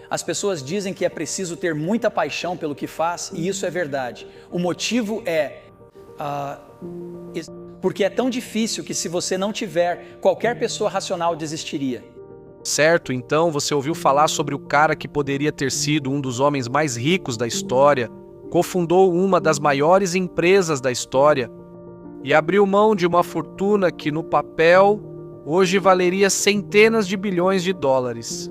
As pessoas dizem que é preciso ter muita paixão pelo que faz, e isso é verdade. O motivo é porque é tão difícil que, se você não tiver, qualquer pessoa racional desistiria. Certo, então você ouviu falar sobre o cara que poderia ter sido um dos homens mais ricos da história, cofundou uma das maiores empresas da história e abriu mão de uma fortuna que, no papel, hoje valeria centenas de bilhões de dólares.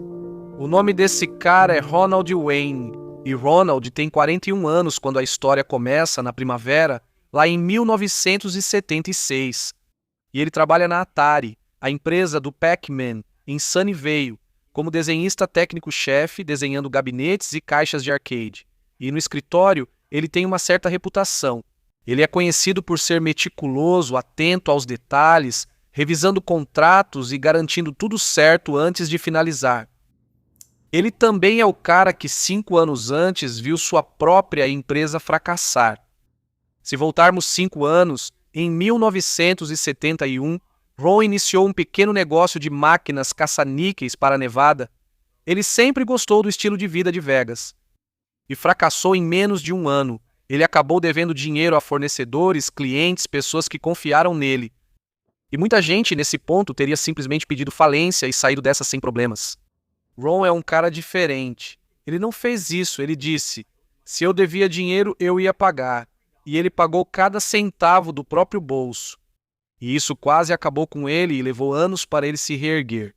O nome desse cara é Ronald Wayne, e Ronald tem 41 anos quando a história começa, na primavera, lá em 1976. E ele trabalha na Atari, a empresa do Pac-Man, em Sunnyvale, como desenhista técnico-chefe, desenhando gabinetes e caixas de arcade. E no escritório, ele tem uma certa reputação. Ele é conhecido por ser meticuloso, atento aos detalhes, revisando contratos e garantindo tudo certo antes de finalizar. Ele também é o cara que 5 anos antes viu sua própria empresa fracassar. Se voltarmos 5 anos, em 1971, Ron iniciou um pequeno negócio de máquinas caça-níqueis para Nevada. Ele sempre gostou do estilo de vida de Vegas. E fracassou em menos de 1 ano. Ele acabou devendo dinheiro a fornecedores, clientes, pessoas que confiaram nele. E muita gente, nesse ponto, teria simplesmente pedido falência e saído dessa sem problemas. Ron é um cara diferente. Ele não fez isso, ele disse: se eu devia dinheiro, eu ia pagar. E ele pagou cada centavo do próprio bolso. E isso quase acabou com ele e levou anos para ele se reerguer.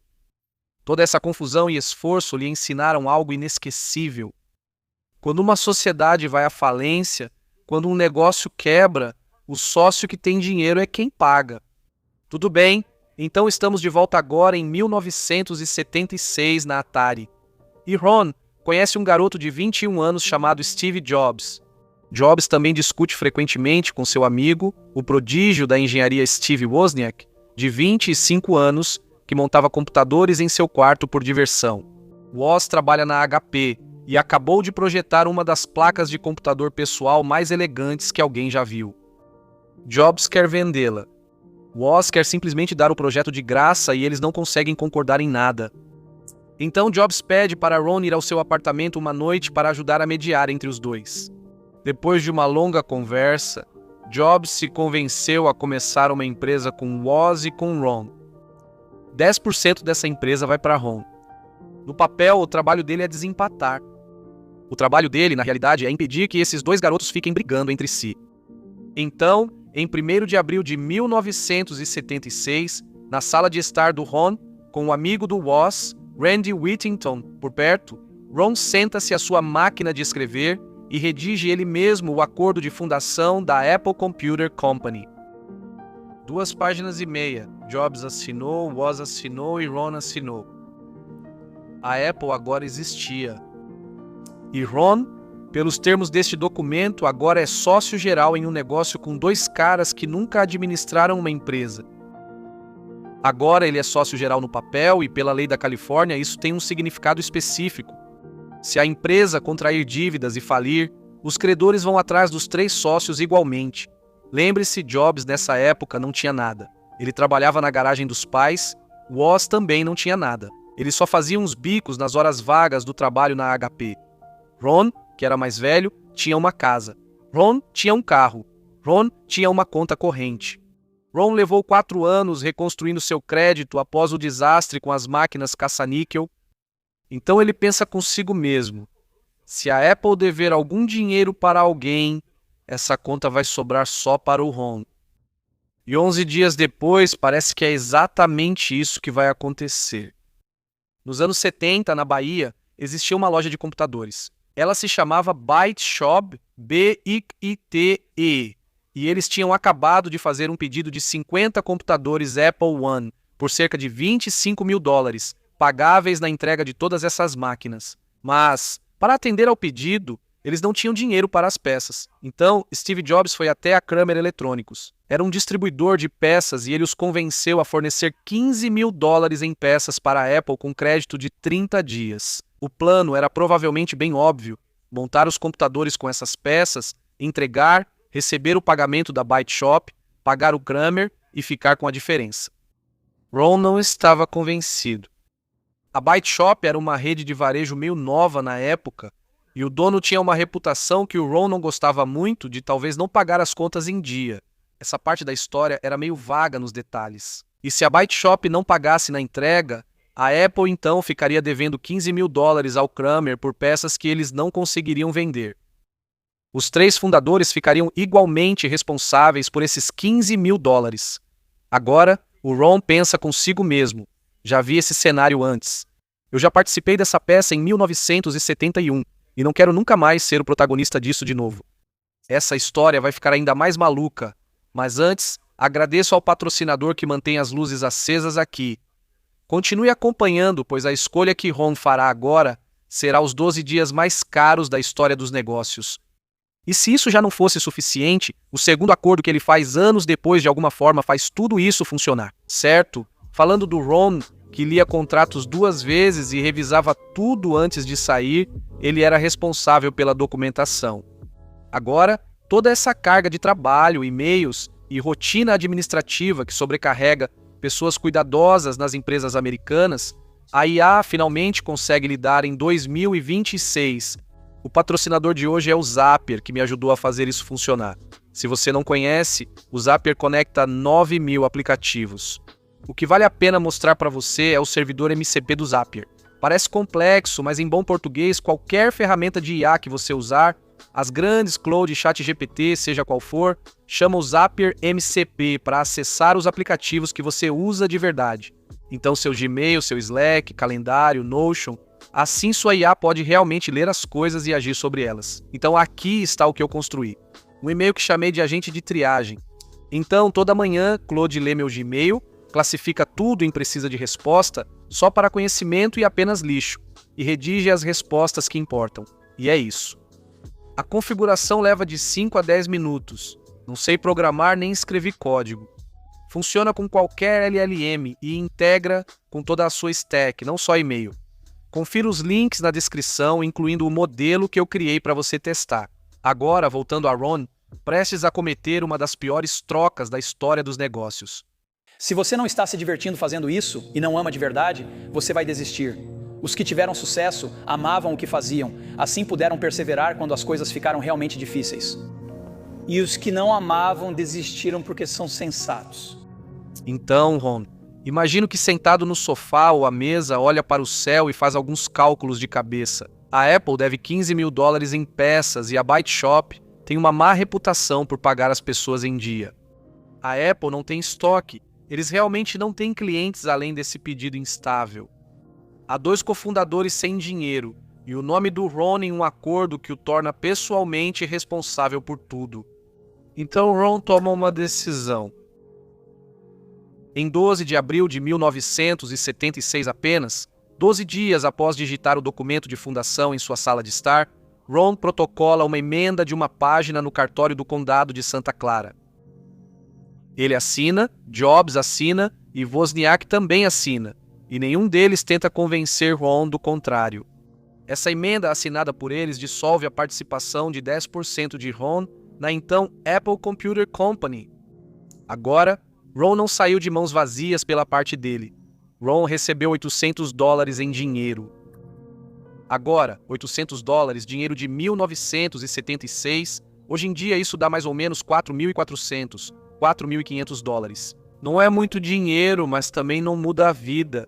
Toda essa confusão e esforço lhe ensinaram algo inesquecível. Quando uma sociedade vai à falência, quando um negócio quebra, o sócio que tem dinheiro é quem paga. Tudo bem, então estamos de volta agora em 1976 na Atari. E Ron conhece um garoto de 21 anos chamado Steve Jobs. Jobs também discute frequentemente com seu amigo, o prodígio da engenharia Steve Wozniak, de 25 anos, que montava computadores em seu quarto por diversão. Woz trabalha na HP e acabou de projetar uma das placas de computador pessoal mais elegantes que alguém já viu. Jobs quer vendê-la. Woz quer simplesmente dar o projeto de graça e eles não conseguem concordar em nada. Então Jobs pede para Ron ir ao seu apartamento uma noite para ajudar a mediar entre os dois. Depois de uma longa conversa, Jobs se convenceu a começar uma empresa com Woz e com Ron. 10% dessa empresa vai para Ron. No papel, o trabalho dele é desempatar. O trabalho dele, na realidade, é impedir que esses dois garotos fiquem brigando entre si. Então, em 1º de abril de 1976, na sala de estar do Ron, com o amigo do Woz, Randy Whittington, por perto, Ron senta-se à sua máquina de escrever e redige ele mesmo o acordo de fundação da Apple Computer Company. 2 páginas e meia. Jobs assinou, Woz assinou e Ron assinou. A Apple agora existia. E Ron, pelos termos deste documento, agora é sócio geral em um negócio com 2 caras que nunca administraram uma empresa. Agora ele é sócio geral no papel e, pela lei da Califórnia, isso tem um significado específico. Se a empresa contrair dívidas e falir, os credores vão atrás dos 3 sócios igualmente. Lembre-se, Jobs nessa época não tinha nada. Ele trabalhava na garagem dos pais, Woz também não tinha nada. Ele só fazia uns bicos nas horas vagas do trabalho na HP. Ron, que era mais velho, tinha uma casa. Ron tinha um carro. Ron tinha uma conta corrente. Ron levou 4 anos reconstruindo seu crédito após o desastre com as máquinas caça-níquel. Então ele pensa consigo mesmo: se a Apple dever algum dinheiro para alguém, essa conta vai sobrar só para o Ron. E 11 dias depois, parece que é exatamente isso que vai acontecer. Nos anos 70, na Bahia, existia uma loja de computadores. Ela se chamava Byte Shop, B-I-T-E, e eles tinham acabado de fazer um pedido de 50 computadores Apple I por cerca de $25 mil, pagáveis na entrega de todas essas máquinas. Mas, para atender ao pedido, eles não tinham dinheiro para as peças. Então, Steve Jobs foi até a Kramer Eletrônicos. Era um distribuidor de peças e ele os convenceu a fornecer $15 mil em peças para a Apple com crédito de 30 dias. O plano era provavelmente bem óbvio: montar os computadores com essas peças, entregar, receber o pagamento da Byte Shop, pagar o Kramer e ficar com a diferença. Ron não estava convencido. A Byte Shop era uma rede de varejo meio nova na época, e o dono tinha uma reputação que o Ron não gostava muito de talvez não pagar as contas em dia. Essa parte da história era meio vaga nos detalhes. E se a Byte Shop não pagasse na entrega, a Apple então ficaria devendo $15.000 ao Kramer por peças que eles não conseguiriam vender. Os 3 fundadores ficariam igualmente responsáveis por esses $15.000. Agora, o Ron pensa consigo mesmo. Já vi esse cenário antes. Eu já participei dessa peça em 1971 e não quero nunca mais ser o protagonista disso de novo. Essa história vai ficar ainda mais maluca, mas antes, agradeço ao patrocinador que mantém as luzes acesas aqui. Continue acompanhando, pois a escolha que Ron fará agora será os 12 dias mais caros da história dos negócios. E se isso já não fosse suficiente, o segundo acordo que ele faz anos depois de alguma forma faz tudo isso funcionar, certo? Falando do Ron, que lia contratos 2 vezes e revisava tudo antes de sair, ele era responsável pela documentação. Agora, toda essa carga de trabalho, e-mails e rotina administrativa que sobrecarrega pessoas cuidadosas nas empresas americanas, a IA finalmente consegue lidar em 2026. O patrocinador de hoje é o Zapier, que me ajudou a fazer isso funcionar. Se você não conhece, o Zapier conecta 9.000 aplicativos. O que vale a pena mostrar para você é o servidor MCP do Zapier. Parece complexo, mas em bom português, qualquer ferramenta de IA que você usar, as grandes cloud ChatGPT, seja qual for, chama o Zapier MCP para acessar os aplicativos que você usa de verdade. Então seu Gmail, seu Slack, calendário, Notion, assim sua IA pode realmente ler as coisas e agir sobre elas. Então aqui está o que eu construí. Um e-mail que chamei de agente de triagem. Então toda manhã, Claude lê meu Gmail, classifica tudo em precisa de resposta só para conhecimento e apenas lixo, e redige as respostas que importam. E é isso. A configuração leva de 5 a 10 minutos. Não sei programar nem escrever código. Funciona com qualquer LLM e integra com toda a sua stack, não só e-mail. Confira os links na descrição, incluindo o modelo que eu criei para você testar. Agora, voltando a Ron, prestes a cometer uma das piores trocas da história dos negócios. Se você não está se divertindo fazendo isso e não ama de verdade, você vai desistir. Os que tiveram sucesso amavam o que faziam, assim puderam perseverar quando as coisas ficaram realmente difíceis. E os que não amavam desistiram porque são sensatos. Então, Ron, imagino que sentado no sofá ou à mesa olha para o céu e faz alguns cálculos de cabeça. A Apple deve $15.000 em peças e a Byte Shop tem uma má reputação por pagar as pessoas em dia. A Apple não tem estoque. Eles realmente não têm clientes além desse pedido instável. Há 2 cofundadores sem dinheiro e o nome do Ron em um acordo que o torna pessoalmente responsável por tudo. Então Ron toma uma decisão. Em 12 de abril de 1976 apenas, 12 dias após digitar o documento de fundação em sua sala de estar, Ron protocola uma emenda de uma página no cartório do condado de Santa Clara. Ele assina, Jobs assina e Wozniak também assina, e nenhum deles tenta convencer Ron do contrário. Essa emenda assinada por eles dissolve a participação de 10% de Ron na então Apple Computer Company. Agora, Ron não saiu de mãos vazias pela parte dele. Ron recebeu $800 em dinheiro. Agora, $800, dinheiro de 1976, hoje em dia isso dá mais ou menos $4.400. $4.500. Não é muito dinheiro, mas também não muda a vida.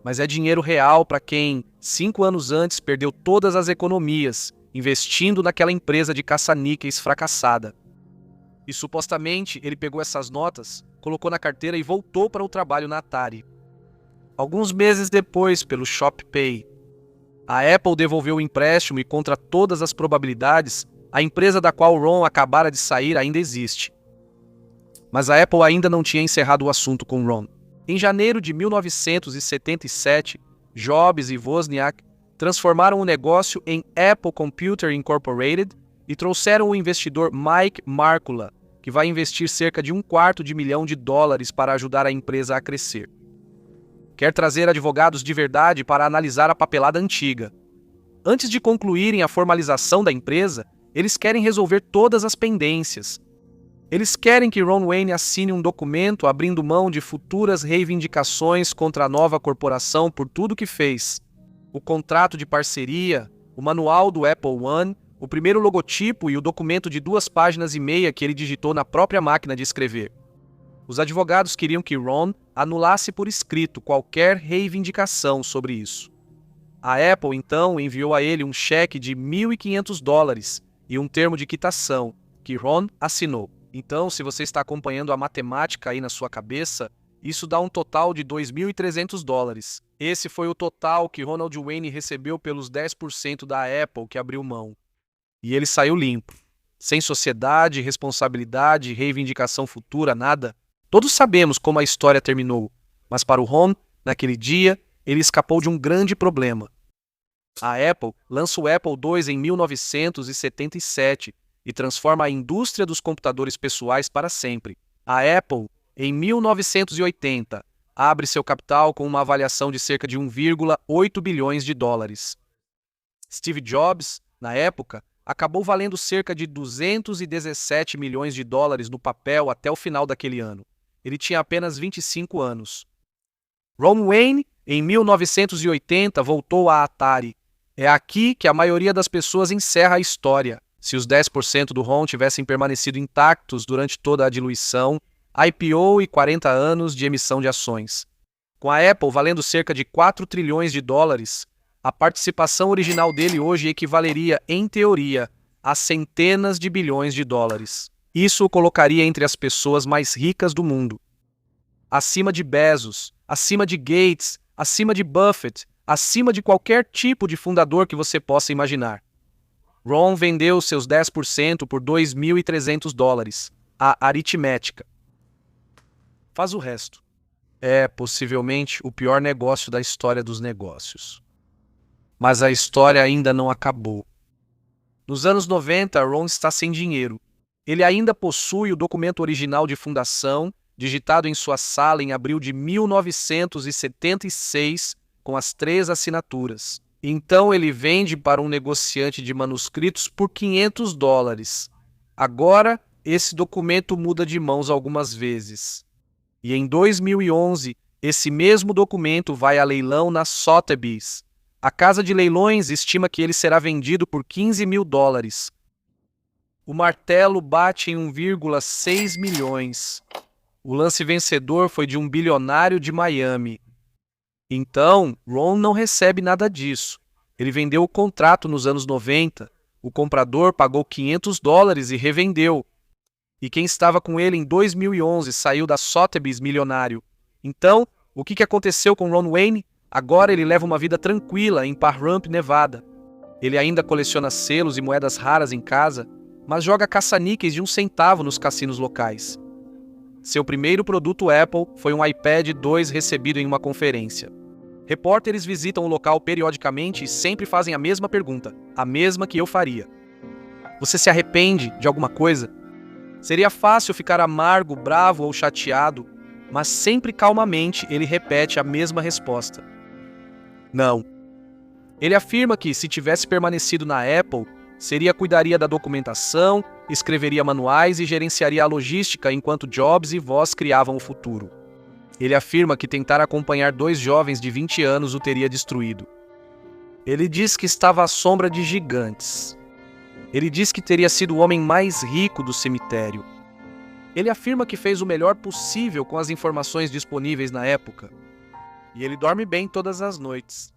Mas é dinheiro real para quem, 5 anos antes, perdeu todas as economias, investindo naquela empresa de caça-níqueis fracassada. E supostamente ele pegou essas notas, colocou na carteira e voltou para o trabalho na Atari. Alguns meses depois, pelo ShopPay, a Apple devolveu o empréstimo e, contra todas as probabilidades, a empresa da qual Ron acabara de sair ainda existe. Mas a Apple ainda não tinha encerrado o assunto com Ron. Em janeiro de 1977, Jobs e Wozniak transformaram o negócio em Apple Computer Incorporated e trouxeram o investidor Mike Markula, que vai investir cerca de $250 milhão para ajudar a empresa a crescer. Quer trazer advogados de verdade para analisar a papelada antiga. Antes de concluírem a formalização da empresa, eles querem resolver todas as pendências. Eles querem que Ron Wayne assine um documento abrindo mão de futuras reivindicações contra a nova corporação por tudo que fez. O contrato de parceria, o manual do Apple One, o primeiro logotipo e o documento de 2,5 páginas que ele digitou na própria máquina de escrever. Os advogados queriam que Ron anulasse por escrito qualquer reivindicação sobre isso. A Apple, então, enviou a ele um cheque de $1.500 e um termo de quitação, que Ron assinou. Então, se você está acompanhando a matemática aí na sua cabeça, isso dá um total de $2.300. Esse foi o total que Ronald Wayne recebeu pelos 10% da Apple que abriu mão. E ele saiu limpo. Sem sociedade, responsabilidade, reivindicação futura, nada. Todos sabemos como a história terminou, mas para o Ron, naquele dia, ele escapou de um grande problema. A Apple lança o Apple II em 1977 e transforma a indústria dos computadores pessoais para sempre. A Apple, em 1980, abre seu capital com uma avaliação de cerca de $1,8 bilhões. Steve Jobs, na época, acabou valendo cerca de $217 milhões no papel até o final daquele ano. Ele tinha apenas 25 anos. Ron Wayne, em 1980, voltou à Atari. É aqui que a maioria das pessoas encerra a história. Se os 10% do Ron tivessem permanecido intactos durante toda a diluição, IPO e 40 anos de emissão de ações. Com a Apple valendo cerca de $4 trilhões, a participação original dele hoje equivaleria, em teoria, a centenas de bilhões de dólares. Isso o colocaria entre as pessoas mais ricas do mundo. Acima de Bezos, acima de Gates, acima de Buffett, acima de qualquer tipo de fundador que você possa imaginar. Ron vendeu seus 10% por $2.300. A aritmética faz o resto. É, possivelmente, o pior negócio da história dos negócios. Mas a história ainda não acabou. Nos anos 90, Ron está sem dinheiro. Ele ainda possui o documento original de fundação, digitado em sua sala em abril de 1976, com as 3 assinaturas. Então ele vende para um negociante de manuscritos por $500. Agora, esse documento muda de mãos algumas vezes. E em 2011, esse mesmo documento vai a leilão na Sotheby's. A casa de leilões estima que ele será vendido por $15 mil. O martelo bate em 1,6 milhões. O lance vencedor foi de um bilionário de Miami. Então, Ron não recebe nada disso. Ele vendeu o contrato nos anos 90. O comprador pagou $500 e revendeu. E quem estava com ele em 2011 saiu da Sotheby's milionário. Então, o que aconteceu com Ron Wayne? Agora ele leva uma vida tranquila em Pahrump, Nevada. Ele ainda coleciona selos e moedas raras em casa, mas joga caça-níqueis de 1 centavo nos cassinos locais. Seu primeiro produto Apple foi um iPad 2 recebido em uma conferência. Repórteres visitam o local periodicamente e sempre fazem a mesma pergunta, a mesma que eu faria. Você se arrepende de alguma coisa? Seria fácil ficar amargo, bravo ou chateado, mas sempre calmamente ele repete a mesma resposta. Não. Ele afirma que, se tivesse permanecido na Apple, cuidaria da documentação, escreveria manuais e gerenciaria a logística enquanto Jobs e Voss criavam o futuro. Ele afirma que tentar acompanhar 2 jovens de 20 anos o teria destruído. Ele diz que estava à sombra de gigantes. Ele diz que teria sido o homem mais rico do cemitério. Ele afirma que fez o melhor possível com as informações disponíveis na época. E ele dorme bem todas as noites.